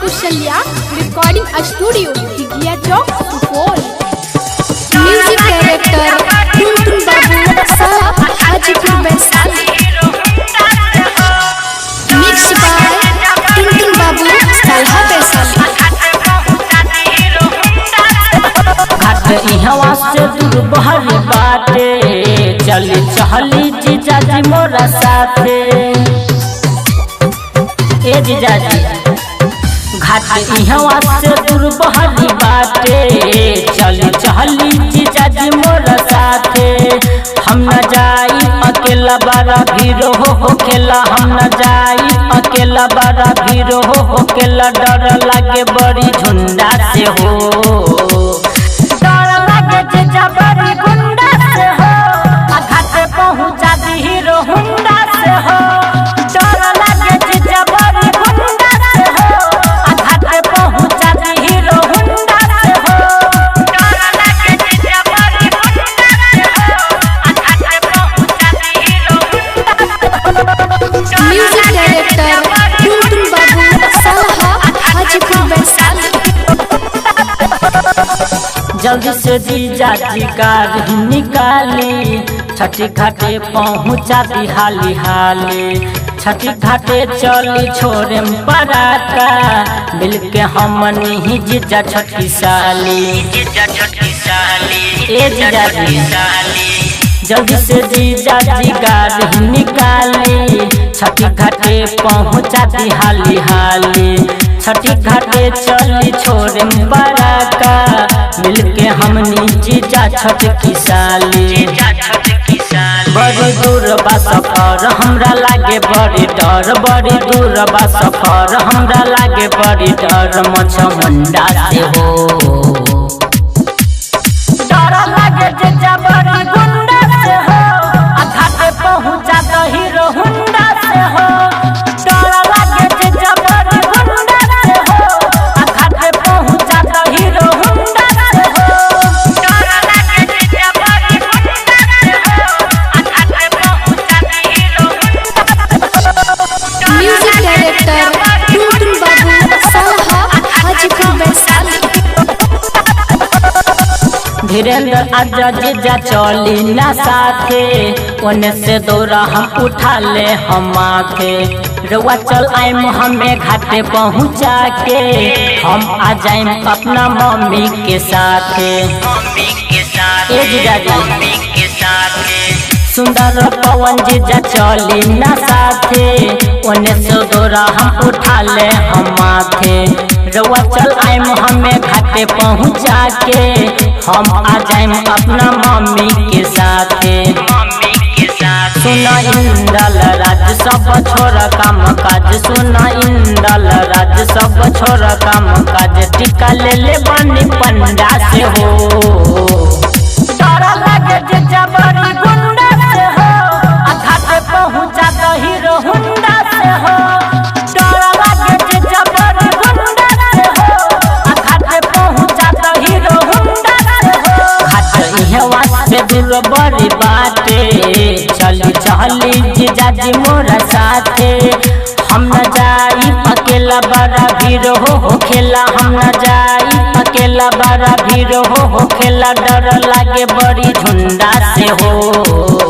कुशल्या recording studio हिगिया चौक Supaul. Music director टुनटुन बाबू साहब Hajipur Vaishali. Mix by टुनटुन बाबू सालहा वैशाली। इहवा से दूर बहर बाटे चली चहली जीजाजी मोरा साथे। ए जीजाजी घाट इहवा से दूर बहर बाटे चली चहली जीजाजी मोरा साथे। हम न जाई अकेला बड़ा भीड़ हो खेला, हम न जाई अकेला बड़ा भीड़ हो खेला। डर लागे बड़ी झुंडा से हो, बड़ी गुंडा से हो, घाट पहुँचा दी हीरो हुंडा से हो। डर लागे जीजा बड़ी गुंडा से हो, घाट पहुँचा दी हीरो हुंडा से हो। डर लागे जीजा बड़ी गुंडा से हो, घाट पहुँचा दी हीरो हुंडा से हो। म्यूजिक डायरेक्टर टुनटुन बाबू सालहा हाजीपुर वैशाली। जल्दी से जीजाजी गाड़ी निकाली, छठी घाटे पहुँचा दी हाली हाली। छठी घाटे चली छोड़े पराका, मिल के हमनी ही जीजा छठी साली। ए जीजाजी जल्दी से जीजाजी गाड़ी निकाली, छठी घाटे पहुँचा दी हाली हाली। छठी घाटे चली छोड़े बराका, मिल के हमनी जीजा छठ की साली। बड़ी दूर बा सफर हमरा लागे बड़ी डर, बड़ी दूर बा सफर हमरा लागे बड़ी डर। मछमुंडा से हो, डर लागे जीजा बड़ी गुंडा से हो, घाट पहुँचा दो हीरो हुंडा से हो। डर लागे जीजा बड़ी गुंडा से हो, घाट पहुँचा दो हीरो हुंडा से हो। डर लागे जीजा बड़ी गुंडा से हो, घाट पहुँचा दो हीरो हुंडा से हो। म्यूजिक डायरेक्टर टुनटुन बाबू सालहा हाजीपुर वैशाली। धीरेन्द्र आजा जीजा चली ना साथे, ओने से दौरा हम उठा ले हम आके। रउआ चल आइम हमें घाटे पहुँचा के, हम आ जाइम अपना मम्मी के साथे। ए जीजाजी सुंदर पवन जीजा चली ना साथे, ओने से दौरा हम उठा ले हम माथे। रउआ चल आइम हमें घाटे पहुँचा के, हम आ जाइम अपना मम्मी के साथे। सुना इंदल राज सब छोड़ काम काज, सुना इंदल राज सब छोड़ काम काज। टिका ले ले बनी पंडा से हो, डर लागे जीजा बड़ी गुंडा से हो, घाट पहुँचा दो हीरो हुंडा से हो। डर लागे जीजा बड़ी गुंडा से हो, घाट पहुँचा दो हीरो हुंडा से हो। घाट इहवा से दूर बड़ी बाटे चली चहली जीजाजी मोरा साथे। हम न जाई अकेला बड़ा भीड़ हो खेला, हम न जाई अकेला बड़ा भीड़ हो खेला। डर लागे बड़ी झुंडा से हो।